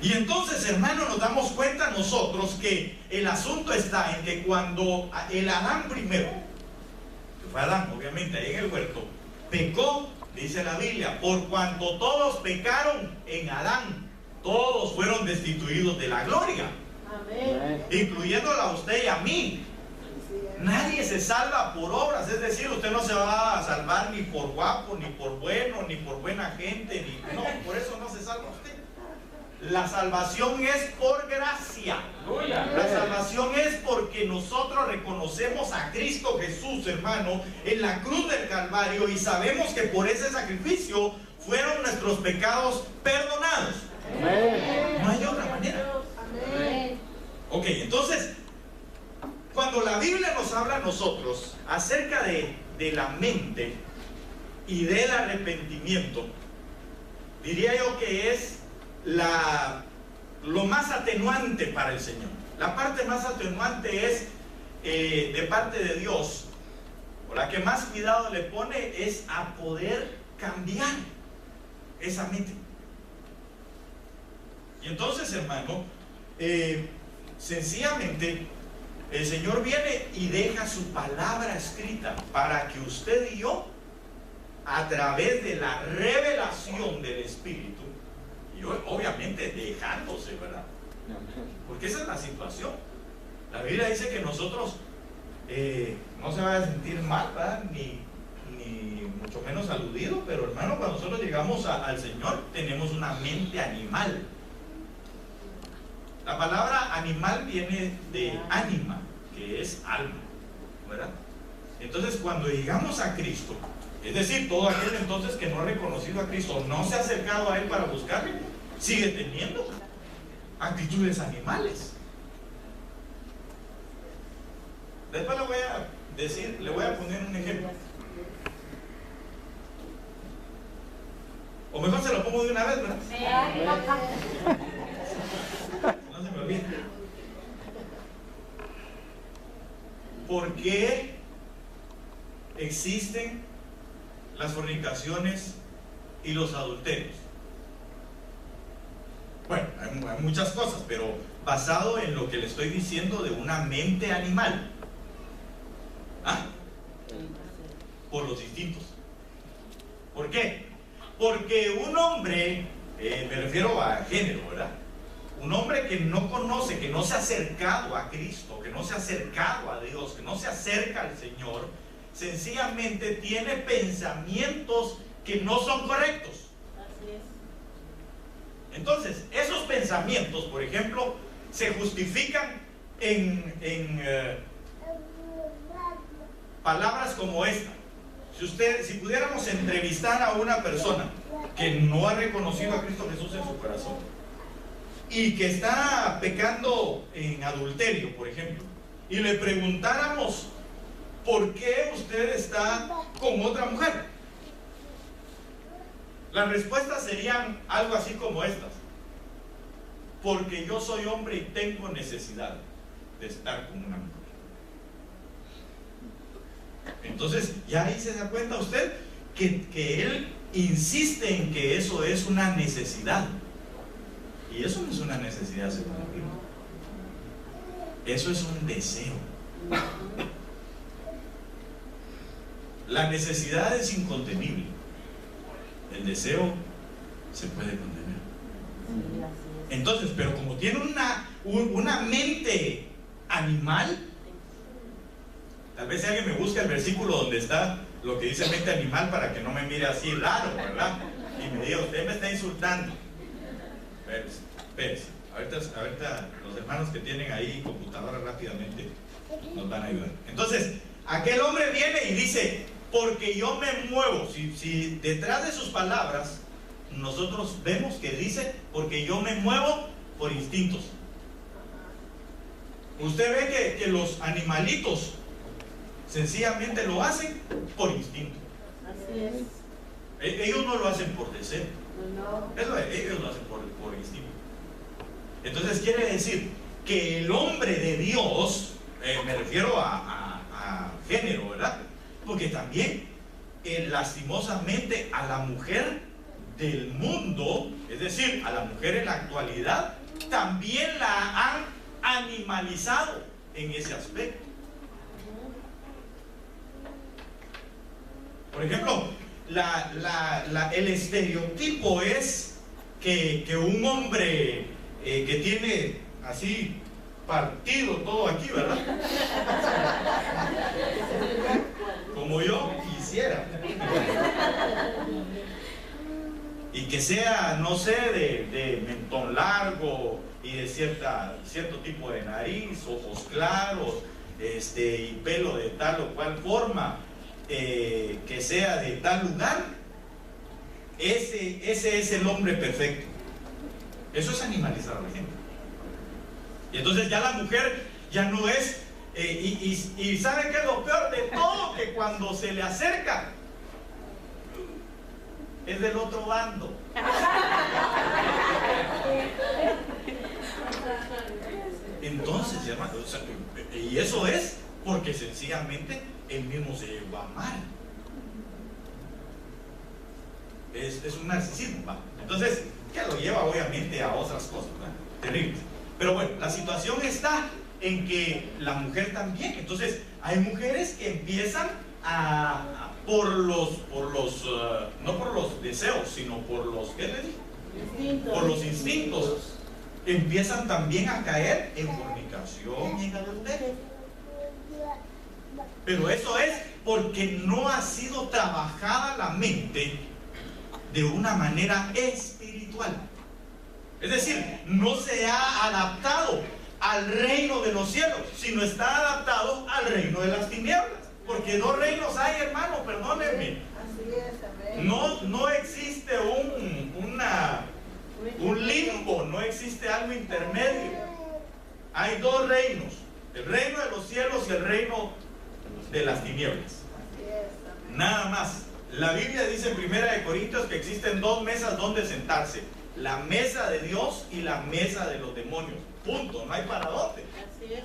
Y entonces, hermano, nos damos cuenta nosotros que el asunto está en que cuando el Adán primero, que fue Adán obviamente ahí en el huerto, pecó, dice la Biblia, por cuanto todos pecaron en Adán, todos fueron destituidos de la gloria. Amén. Incluyéndola a usted y a mí. Nadie se salva por obras, es decir, usted no se va a salvar ni por guapo, ni por bueno, ni por buena gente, no, por eso no se salva usted. La salvación es por gracia. La salvación es porque nosotros reconocemos a Cristo Jesús, hermano, en la cruz del Calvario, y sabemos que por ese sacrificio fueron nuestros pecados perdonados. No hay otra manera. Ok, entonces, cuando la Biblia nos habla a nosotros acerca de la mente y del arrepentimiento, diría yo que es lo más atenuante para el Señor. La parte más atenuante es de parte de Dios, o la que más cuidado le pone es a poder cambiar esa mente. Y entonces, hermano, sencillamente el Señor viene y deja su palabra escrita para que usted y yo, a través de la revelación del Espíritu, y obviamente dejándose, ¿verdad? Porque esa es la situación. La Biblia dice que nosotros no se vaya a sentir mal, ¿verdad? Ni mucho menos aludido, pero hermano, cuando nosotros llegamos al Señor, tenemos una mente animal. La palabra animal viene de ánima, que es alma, ¿verdad? Entonces, cuando llegamos a Cristo, es decir, todo aquel entonces que no ha reconocido a Cristo, no se ha acercado a Él para buscarle, sigue teniendo actitudes animales. Después le voy a poner un ejemplo. O mejor se lo pongo de una vez, ¿verdad? No se me olvide. ¿Por qué existen las fornicaciones y los adulterios? Bueno, hay muchas cosas, pero basado en lo que le estoy diciendo de una mente animal. ¿Ah? Por los instintos. ¿Por qué? Porque un hombre, me refiero a género, ¿verdad? Un hombre que no conoce, que no se ha acercado a Cristo, que no se ha acercado a Dios, que no se acerca al Señor, sencillamente tiene pensamientos que no son correctos. Así es. Entonces, esos pensamientos, por ejemplo, se justifican en palabras como esta. Si pudiéramos entrevistar a una persona que no ha reconocido a Cristo Jesús en su corazón y que está pecando en adulterio, por ejemplo, y le preguntáramos ¿por qué usted está con otra mujer? Las respuestas serían algo así como estas: porque yo soy hombre y tengo necesidad de estar con una mujer. Entonces, ya ahí se da cuenta usted que él insiste en que eso es una necesidad. Y eso no es una necesidad según la Biblia. Eso es un deseo. La necesidad es incontenible. El deseo se puede contener. Entonces, pero como tiene una mente animal, tal vez si alguien me busca el versículo donde está lo que dice mente animal para que no me mire así raro, ¿verdad? Y me diga, usted me está insultando. Espérese. Ahorita los hermanos que tienen ahí computadora rápidamente nos van a ayudar. Entonces, aquel hombre viene y dice, porque yo me muevo. Si detrás de sus palabras nosotros vemos que dice, porque yo me muevo por instintos. Usted ve que los animalitos sencillamente lo hacen por instinto. Así es. Ellos no lo hacen por deseo. No. Ellos lo hacen por instinto. Entonces quiere decir que el hombre de Dios, me refiero a género, ¿verdad? Porque también lastimosamente a la mujer del mundo Es decir, a la mujer en la actualidad también la han animalizado en ese aspecto. Por ejemplo, el estereotipo es que un hombre que tiene así partido todo aquí, ¿verdad? Como yo quisiera. Y que sea, no sé, de mentón largo y de cierto tipo de nariz, ojos claros, y pelo de tal o cual forma, que sea de tal lugar. Ese es el hombre perfecto. Eso es animalizar a la gente. Y entonces ya la mujer ya no es, y ¿sabe qué es lo peor de todo? Que cuando se le acerca, es del otro bando. Entonces, hermano, y eso es porque sencillamente él mismo se llegó a amar. Es un narcisismo, ¿va? Entonces, que lo lleva obviamente a otras cosas, ¿verdad? Terribles. Pero bueno, la situación está en que la mujer también. Entonces, hay mujeres que empiezan por los no por los deseos, sino por los, ¿qué le digo? Por los instintos. Empiezan también a caer en fornicación y en adulterio. Pero eso es porque no ha sido trabajada la mente de una manera espiritual. Es decir, no se ha adaptado al reino de los cielos, sino está adaptado al reino de las tinieblas. Porque dos reinos hay, hermano, perdónenme. No existe un limbo, no existe algo intermedio. Hay dos reinos, el reino de los cielos y el reino de las tinieblas. Nada más. La Biblia dice en 1 Corintios que existen dos mesas donde sentarse: la mesa de Dios y la mesa de los demonios. Punto, no hay para dónde. Así es.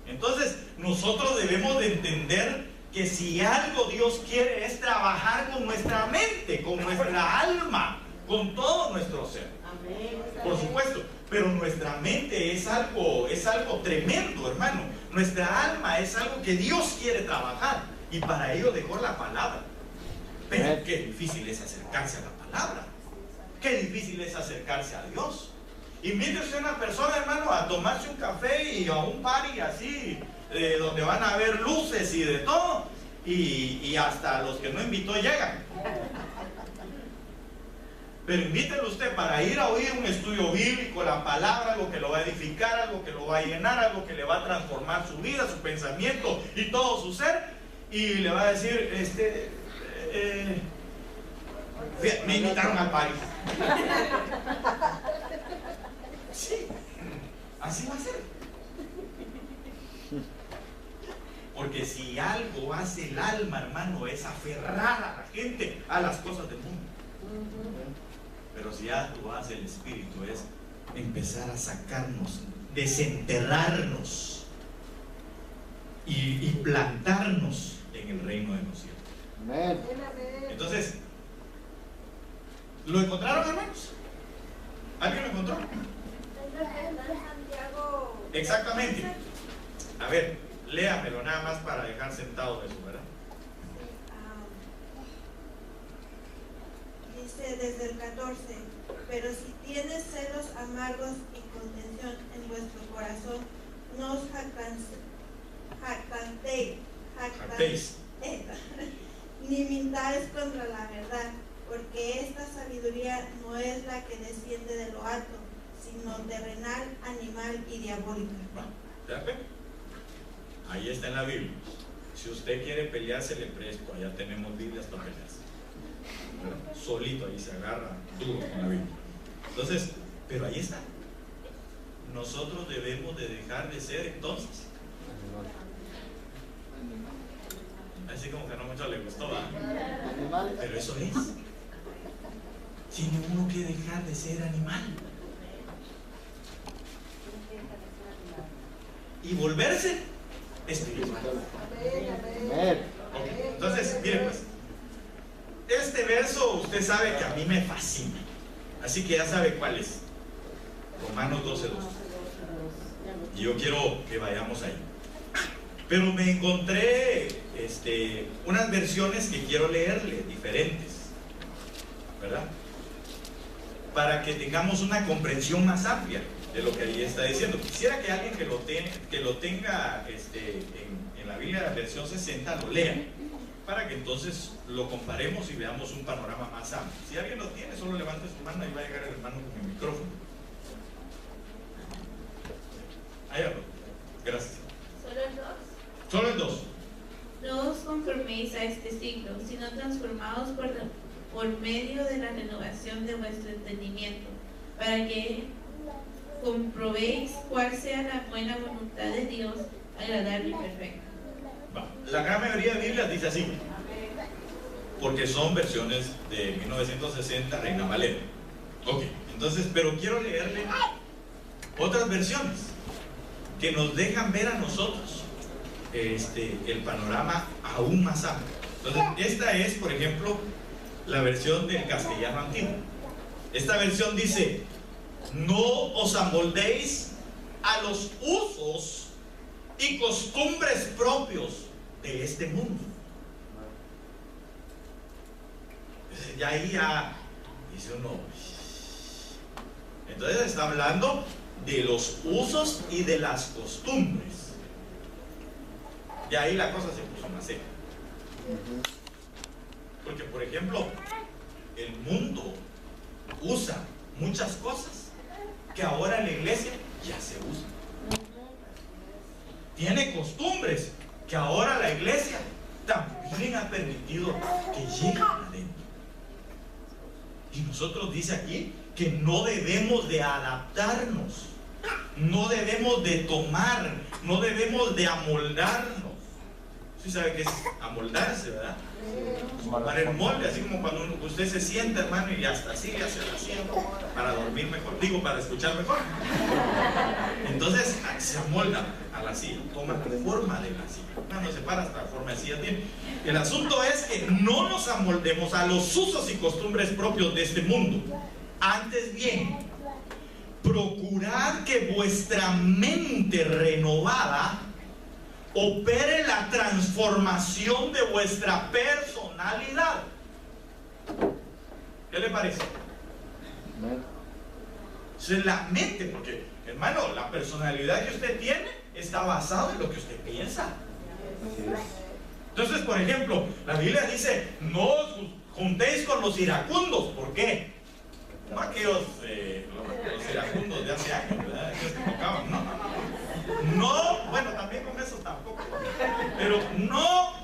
Entonces nosotros debemos de entender que si algo Dios quiere es trabajar con nuestra mente, con nuestra alma, con todo nuestro ser. Amén. Por supuesto, pero nuestra mente es algo tremendo, hermano. Nuestra alma es algo que Dios quiere trabajar, y para ello dejó la palabra. Pero qué difícil es acercarse a la palabra. Qué difícil es acercarse a Dios. Invite usted a una persona, hermano, a tomarse un café y a un party así, donde van a haber luces y de todo, y hasta los que no invitó llegan. Pero invítelo usted para ir a oír un estudio bíblico, la palabra, algo que lo va a edificar, algo que lo va a llenar, algo que le va a transformar su vida, su pensamiento y todo su ser, y le va a decir, me invitaron al party. Sí, así va a ser. Porque si algo hace el alma, hermano, es aferrar a la gente a las cosas del mundo. Pero si algo hace el Espíritu es empezar a sacarnos, desenterrarnos y plantarnos en el reino de los cielos. Amén. Entonces, ¿lo encontraron, hermanos? ¿Alguien lo encontró? Exactamente. A ver, léamelo nada más para dejar sentado eso, ¿verdad? Dice desde el 14: pero si tienes celos amargos y contención en vuestro corazón, no os jactéis, ni mintáis contra la verdad, porque esta sabiduría no es la que desciende de lo alto, sino terrenal, animal y diabólica. Ahí está en la Biblia. Si usted quiere pelearse, le presto. Allá tenemos Biblias para pelearse. Solito ahí se agarra duro con la Biblia. Entonces, pero ahí está. Nosotros debemos de dejar de ser entonces. Así como que no mucho le gustó, ¿verdad? Pero eso es. Tiene uno que dejar de ser animal y volverse espiritual. Okay. Entonces, mire pues, este verso usted sabe que a mí me fascina. Así que ya sabe cuál es. Romanos 12:2. Y yo quiero que vayamos ahí. Pero me encontré unas versiones que quiero leerle, diferentes, ¿verdad? Para que tengamos una comprensión más amplia de lo que ahí está diciendo. Quisiera que alguien que lo tenga en la Biblia versión 60 lo lea, para que entonces lo comparemos y veamos un panorama más amplio. Si alguien lo tiene, solo levante su mano y va a llegar el hermano con el micrófono. Ahí hablo. Gracias. ¿Solo el 2? Solo el 2. No os conforméis a este siglo, sino transformaos por medio de la renovación de vuestro entendimiento, para que comprobéis cuál sea la buena voluntad de Dios, agradable y perfecta. La gran mayoría de Biblias dice así, porque son versiones de 1960, Reina Valera. Ok, entonces, pero quiero leerle otras versiones que nos dejan ver a nosotros el panorama aún más amplio. Entonces, esta es, por ejemplo, la versión del castellano antiguo. Esta versión dice: no os amoldéis a los usos y costumbres propios de este mundo. Y ahí ya dice uno, entonces está hablando de los usos y de las costumbres. Y ahí la cosa se puso más seria. Porque, por ejemplo, el mundo usa muchas cosas que ahora en la iglesia ya se usan. Tiene costumbres que ahora la iglesia también ha permitido que lleguen adentro. Y nosotros dice aquí que no debemos de adaptarnos, no debemos de tomar, no debemos de amoldarnos. ¿Sí sabe qué es amoldarse, verdad? Para el molde, así como cuando usted se sienta, hermano, y hasta así hace la silla para dormir mejor, digo, para escuchar mejor. Entonces se amolda a la silla, toma la forma de la silla. No se para hasta la forma de silla tiene. El asunto es que no nos amoldemos a los usos y costumbres propios de este mundo. Antes bien, procurad que vuestra mente renovada opere la transformación de vuestra personalidad. ¿Qué le parece? Es la mente, porque, hermano, la personalidad que usted tiene está basada en lo que usted piensa. Entonces, por ejemplo, la Biblia dice: no os juntéis con los iracundos. ¿Por qué? No aquellos los iracundos de hace años, ¿verdad? Aquellos que tocaban. No, bueno, también con eso tampoco. Pero no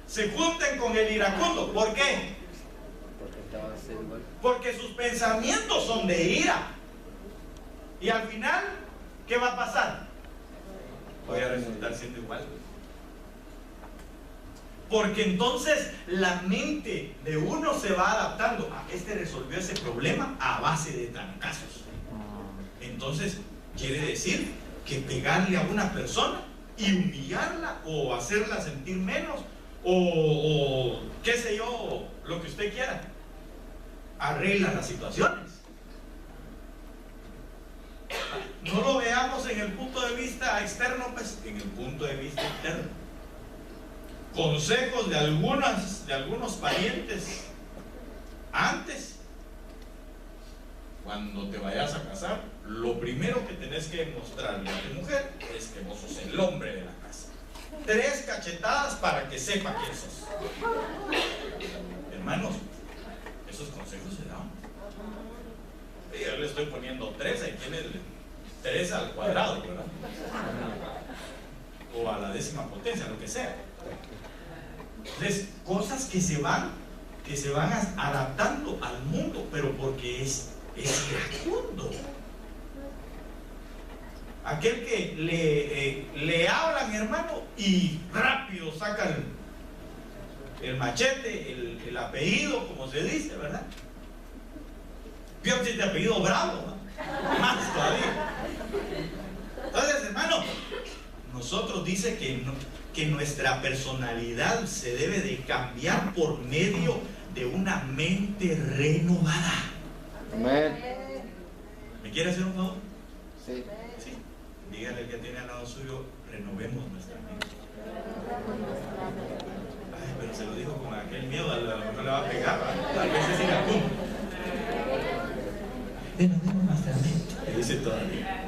se junten con el iracundo. ¿Por qué? Porque sus pensamientos son de ira. Y al final, ¿qué va a pasar? Voy a resultar siendo igual. Porque entonces la mente de uno se va adaptando. Resolvió ese problema a base de trancazos. Entonces, quiere decir que pegarle a una persona y humillarla o hacerla sentir menos o qué sé yo, lo que usted quiera, arregla las situaciones. No lo veamos en el punto de vista externo, pues en el punto de vista interno. Consejos de algunos parientes antes: cuando te vayas a casar, lo primero que tenés que mostrarle a tu mujer es que vos sos el hombre de la casa. 3 cachetadas para que sepa quién sos. Hermanos, esos consejos se dan. Yo le estoy poniendo 3, ahí tiene 3 al cuadrado, ¿verdad? O a la 10ª potencia, lo que sea. Entonces, cosas que se van adaptando al mundo, pero porque es iracundo. Aquel que le hablan, hermano, y rápido sacan el machete, el apellido, como se dice, ¿verdad? Fíjate, de apellido Bravo, ¿no? Más todavía. Entonces, hermano, nosotros dice que nuestra personalidad se debe de cambiar por medio de una mente renovada. Amén. quiere hacer un favor? Sí. Sí. Dígale al que tiene al lado suyo, renovemos nuestra mente. Ay, pero se lo dijo con aquel miedo, a lo mejor le va a pegar, ¿verdad? Tal vez es iracundo. Renovemos nuestra mente, dice todavía.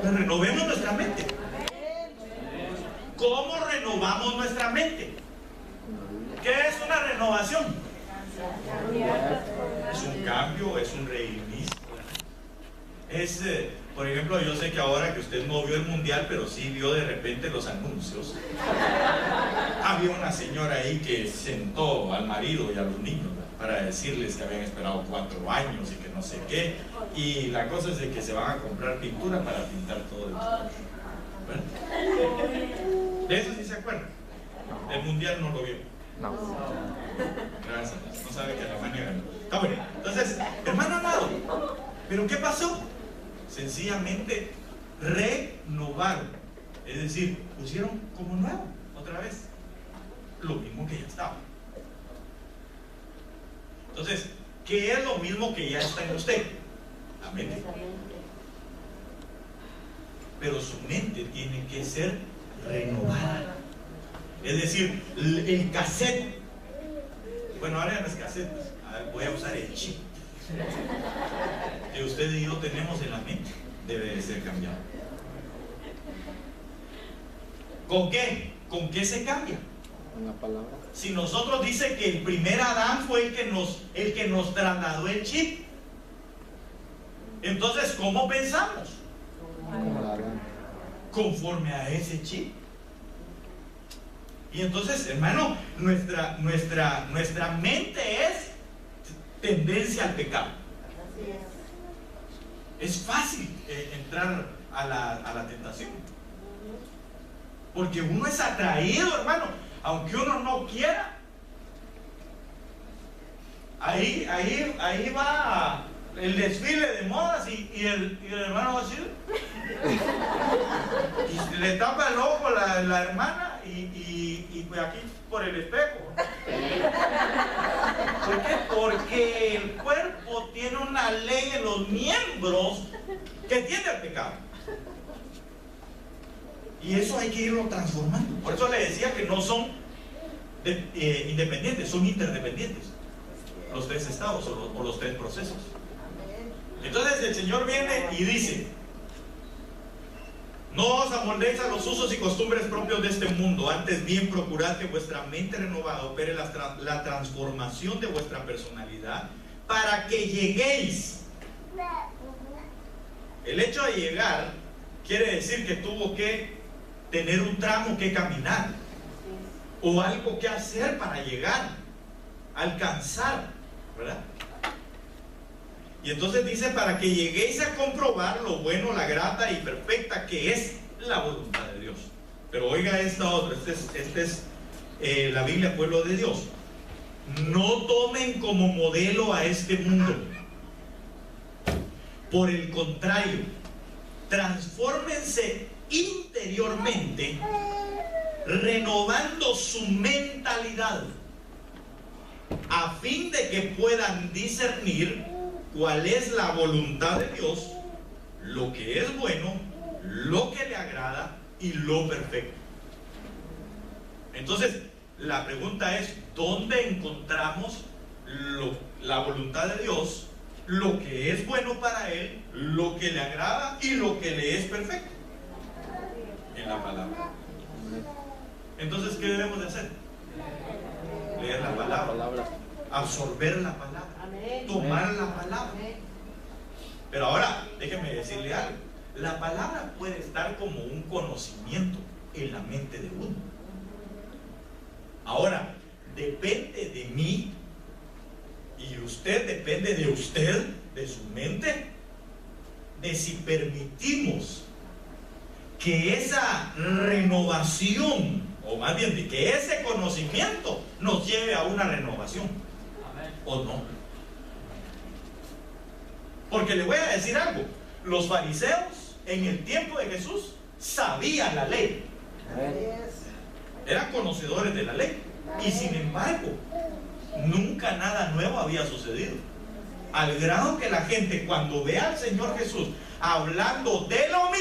Pero renovemos nuestra mente. ¿Cómo renovamos nuestra mente? ¿Qué es una renovación? Es un cambio, es un reinicio. Es, por ejemplo, yo sé que ahora que usted no vio el mundial, pero sí vio de repente los anuncios. Había una señora ahí que sentó al marido y a los niños, ¿verdad?, para decirles que habían esperado 4 años y que no sé qué. Y la cosa es de que se van a comprar pintura para pintar todo el mundo. De eso sí se acuerdan. El mundial no lo vio. No. Gracias a Dios. No sabe que Alemania ganó. Está bueno. Entonces, hermano amado, ¿pero qué pasó? Sencillamente renovaron. Es decir, pusieron como nuevo otra vez lo mismo que ya estaba. Entonces, ¿qué es lo mismo que ya está en usted? La mente. Pero su mente tiene que ser renovada. Es decir, el cassette. Bueno, ahora ya no es cassette, voy a usar el chip que usted y yo tenemos en la mente. Debe de ser cambiado. ¿Con qué? ¿Con qué se cambia? Con la palabra. Si nosotros dice que el primer Adán fue el que nos trasladó el chip, entonces ¿cómo pensamos? Conforme a ese chip. Y entonces, hermano, nuestra mente es tendencia al pecado. Es fácil entrar a la tentación, porque uno es atraído, hermano, aunque uno no quiera. Ahí va el desfile de modas y el hermano va así y le tapa el ojo la hermana y pues aquí por el espejo. ¿Por qué? Porque el cuerpo tiene una ley en los miembros que tiende al pecado. Y eso hay que irlo transformando. Por eso le decía que no son independientes, son interdependientes. Los 3 estados o los 3 procesos. Entonces el Señor viene y dice: no os amoldéis a los usos y costumbres propios de este mundo, antes bien procurad que vuestra mente renovada opere la transformación de vuestra personalidad, para que lleguéis. El hecho de llegar quiere decir que tuvo que tener un tramo que caminar, o algo que hacer para llegar, alcanzar, ¿verdad? Y entonces dice: para que lleguéis a comprobar lo bueno, la grata y perfecta que es la voluntad de Dios. Pero oiga esta otra, esta es la Biblia, pueblo de Dios. No tomen como modelo a este mundo. Por el contrario, transfórmense interiormente, renovando su mentalidad, a fin de que puedan discernir cuál es la voluntad de Dios, lo que es bueno, lo que le agrada y lo perfecto. Entonces, la pregunta es: ¿dónde encontramos la voluntad de Dios, lo que es bueno para Él, lo que le agrada y lo que le es perfecto? En la palabra. Entonces, ¿qué debemos de hacer? Leer la palabra, absorber la palabra, tomar la palabra. Pero ahora, déjeme decirle algo: la palabra puede estar como un conocimiento en la mente de uno. Ahora, depende de mí, y usted depende de usted, de su mente, de si permitimos que esa renovación, o más bien de que ese conocimiento nos lleve a una renovación, o no. Porque le voy a decir algo: los fariseos en el tiempo de Jesús sabían la ley, eran conocedores de la ley, y sin embargo nunca nada nuevo había sucedido. al grado que la gente cuando ve al Señor Jesús hablando de lo mismo,